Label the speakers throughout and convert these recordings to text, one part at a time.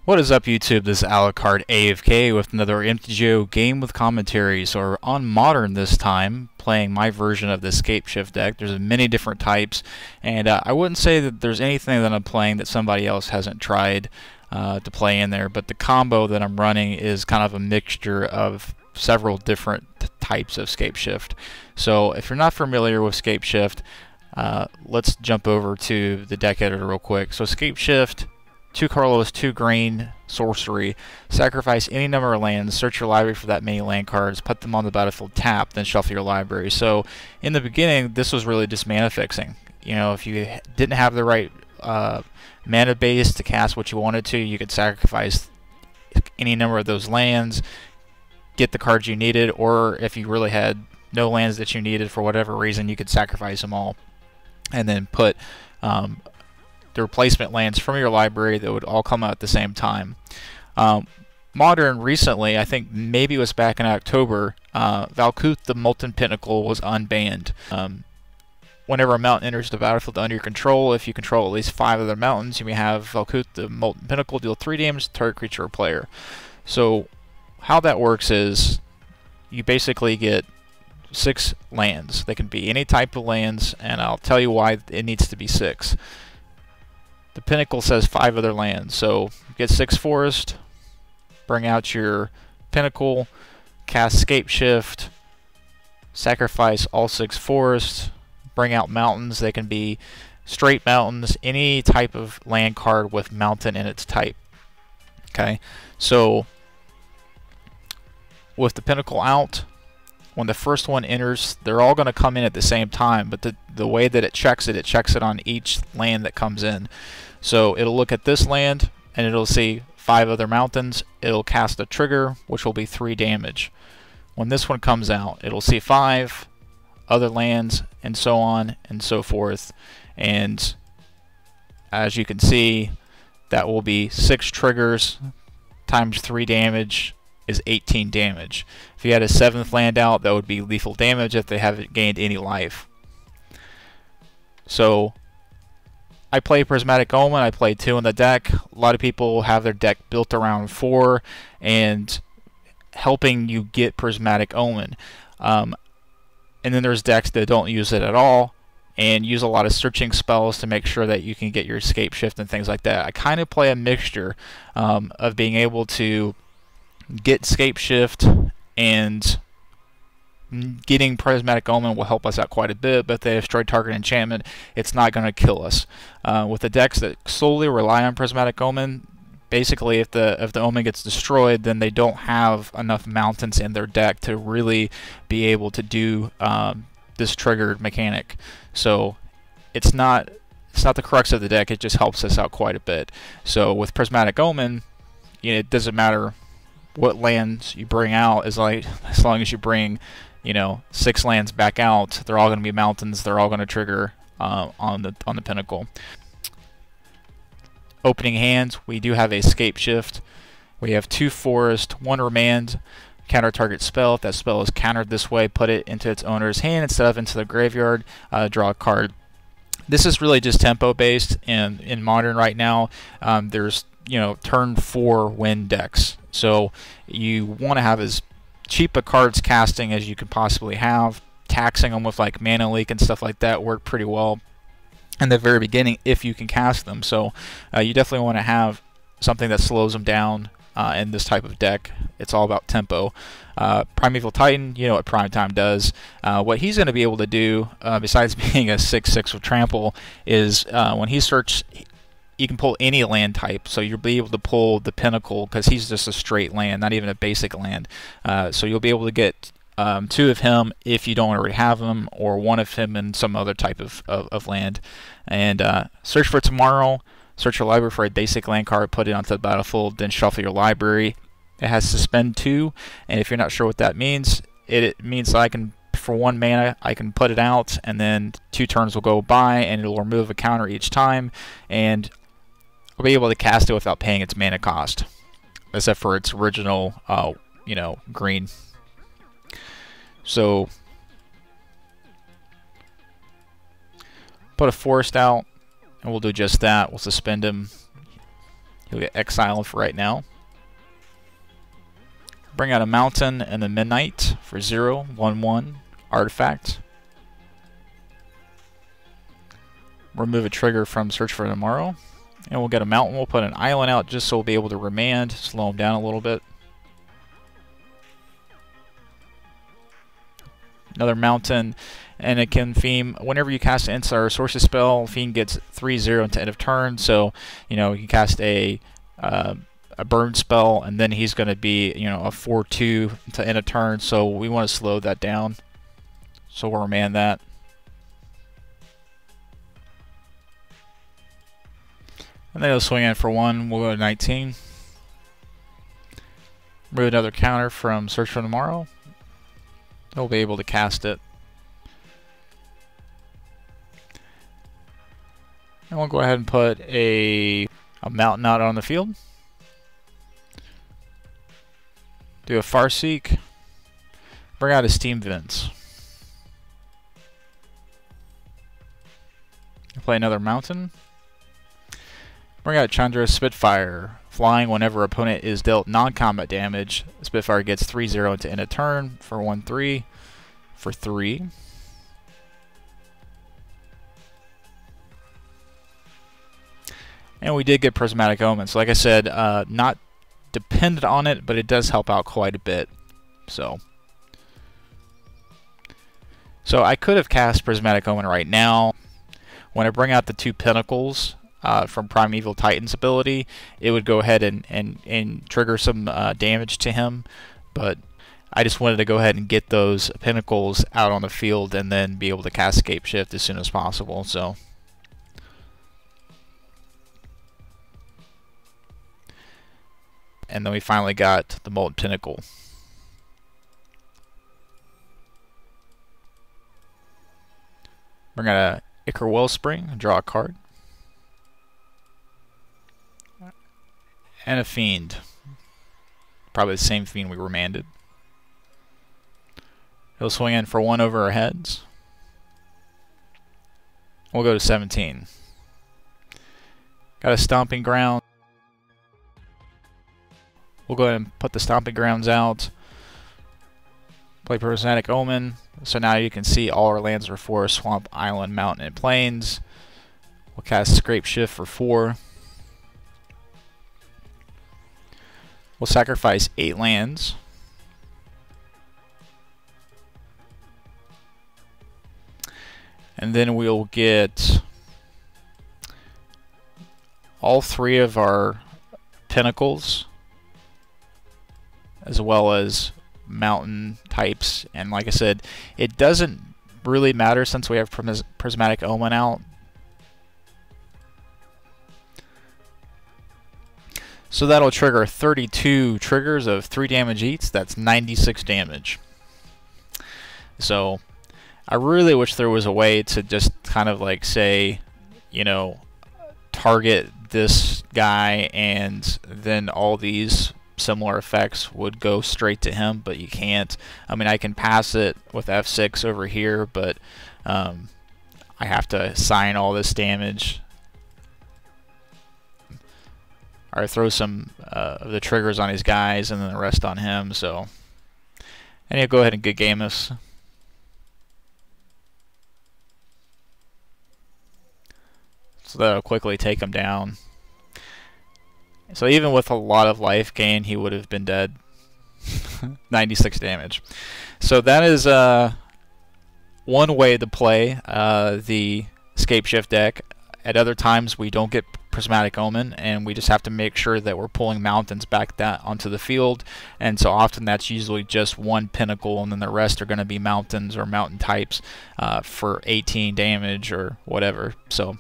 Speaker 1: What is up, YouTube? This is Alucard AFK with another MTGO game with commentary. So we're on Modern this time, playing my version of the Scapeshift deck. There's many different types, and I wouldn't say that there's anything that I'm playing that somebody else hasn't tried to play in there, but the combo that I'm running is kind of a mixture of several different types of Scapeshift. So if you're not familiar with Scapeshift, let's jump over to the deck editor real quick. So Scapeshift, 2 colorless, 2 green, sorcery. Sacrifice any number of lands, search your library for that many land cards, put them on the battlefield tapped, then shuffle your library. So in the beginning, this was really just mana fixing. You know, if you didn't have the right mana base to cast what you wanted to, you could sacrifice any number of those lands, get the cards you needed, or if you really had no lands that you needed for whatever reason, you could sacrifice them all and then put the replacement lands from your library that would all come out at the same time. Modern recently, I think maybe it was back in October, Valkut the Molten Pinnacle was unbanned. Whenever a mountain enters the battlefield under your control, if you control at least 5 other mountains, you may have Valkut the Molten Pinnacle deal 3 damage to target creature or player. So how that works is you basically get 6 lands. They can be any type of lands, and I'll tell you why it needs to be 6. The Pinnacle says 5 other lands, so get 6 forest, bring out your Pinnacle, cast Scapeshift, sacrifice all 6 forests, bring out mountains. They can be straight mountains, any type of land card with mountain in its type. Okay, so with the Pinnacle out, when the first one enters, they're all going to come in at the same time, but the way that it checks it on each land that comes in. So it'll look at this land, and it'll see 5 other mountains. It'll cast a trigger, which will be 3 damage. When this one comes out, it'll see 5 other lands, and so on and so forth. And as you can see, that will be 6 triggers times 3 damage is 18 damage. If you had a 7th land out, that would be lethal damage if they haven't gained any life. So I play Prismatic Omen. I play 2 in the deck. A lot of people have their deck built around 4 and helping you get Prismatic Omen. And then there's decks that don't use it at all and use a lot of searching spells to make sure that you can get your Scapeshift and things like that. I kind of play a mixture of being able to get Scapeshift, and getting Prismatic Omen will help us out quite a bit, but if they destroy target enchantment, it's not going to kill us. With the decks that solely rely on Prismatic Omen, basically if the Omen gets destroyed, then they don't have enough mountains in their deck to really be able to do this triggered mechanic. So it's not the crux of the deck, it just helps us out quite a bit. So with Prismatic Omen, you know, it doesn't matter what lands you bring out, as long as you bring, you know, 6 lands back out, they're all going to be mountains. They're all going to trigger on the Pinnacle. Opening hands, we do have a Scapeshift. We have 2 forest, 1 remand. Counter target spell. If that spell is countered this way, put it into its owner's hand instead of into the graveyard. Draw a card. This is really just tempo based, and in Modern right now, there's, you know, turn 4 win decks. So you want to have as cheap a cards casting as you could possibly have. Taxing them with like Mana Leak and stuff like that work pretty well in the very beginning if you can cast them. So you definitely want to have something that slows them down in this type of deck. It's all about tempo. Primeval Titan, you know what Primetime does. What he's going to be able to do, besides being a 6/6 with trample, is when he searches, you can pull any land type, so you'll be able to pull the Pinnacle because he's just a straight land, not even a basic land. So you'll be able to get 2 of him if you don't already have him, or 1 of him in some other type of land. And search for tomorrow. Search your library for a basic land card, put it onto the battlefield, then shuffle your library. It has suspend 2, and if you're not sure what that means, it means that I can, for 1 mana, I can put it out, and then 2 turns will go by, and it'll remove a counter each time, and I'll be able to cast it without paying its mana cost, except for its original, you know, green. So put a forest out, and we'll do just that. We'll suspend him. He'll get exiled for right now. Bring out a Mountain and the Midnight for 0, 1/1 artifact. Remove a trigger from Search for Tomorrow. And we'll get a Mountain. We'll put an island out just so we'll be able to remand, slow him down a little bit. Another Mountain, and it can theme whenever you cast an Instant or Sorcery spell. Fiend gets 3/0 until end of turn, so you can cast a burn spell, and then he's going to be a 4/2 to end of turn. So we want to slow that down. So we'll remand that. And then he'll swing in for 1. We'll go to 19. Remove another counter from Search for Tomorrow. He'll be able to cast it. And we'll go ahead and put a Mountain out on the field. Do a Farseek. Bring out a Steam Vents. Play another Mountain. Bring out Chandra Spitfire. Flying whenever opponent is dealt non-combat damage. Spitfire gets 3/0 to end a turn for 1/3 for 3. And we did get Prismatic Omen. So like I said, not dependent on it, but it does help out quite a bit. So I could have cast Prismatic Omen right now. When I bring out the 2 Pinnacles from Primeval Titan's ability, it would go ahead and trigger some damage to him, but I just wanted to go ahead and get those Pinnacles out on the field and then be able to cast Scapeshift as soon as possible. So and then we finally got the Molten Pinnacle. Bring out a Ichor Wellspring, draw a card. And a Fiend. Probably the same Fiend we remanded. He'll swing in for 1 over our heads. We'll go to 17. Got a Stomping Ground. We'll go ahead and put the Stomping Grounds out. Play Prismatic Omen. So now you can see all our lands are Forest, Swamp, Island, Mountain, and Plains. We'll cast Scapeshift for 4. We'll sacrifice 8 lands. And then we'll get all 3 of our Pinnacles, as well as Mountain types. And like I said, it doesn't really matter since we have Prismatic Omen out. So that'll trigger 32 triggers of 3 damage each. That's 96 damage. So I really wish there was a way to just kind of like say, target this guy and then all these similar effects would go straight to him, but you can't. I mean, I can pass it with F6 over here, but I have to assign all this damage. Or throw some of the triggers on his guys and then the rest on him. So, and he'll go ahead and good game us. So that'll quickly take him down. So even with a lot of life gain, he would have been dead. 96 damage. So that is one way to play the Scapeshift deck. At other times, we don't get Prismatic Omen, and we just have to make sure that we're pulling Mountains back onto the field. And so often that's usually just 1 Pinnacle, and then the rest are going to be Mountains or Mountain types for 18 damage or whatever. So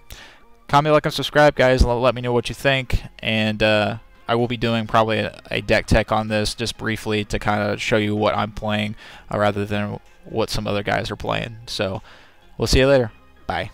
Speaker 1: comment, like, and subscribe, guys. Let me know what you think. And I will be doing probably a deck tech on this just briefly to kind of show you what I'm playing rather than what some other guys are playing. So we'll see you later. Bye.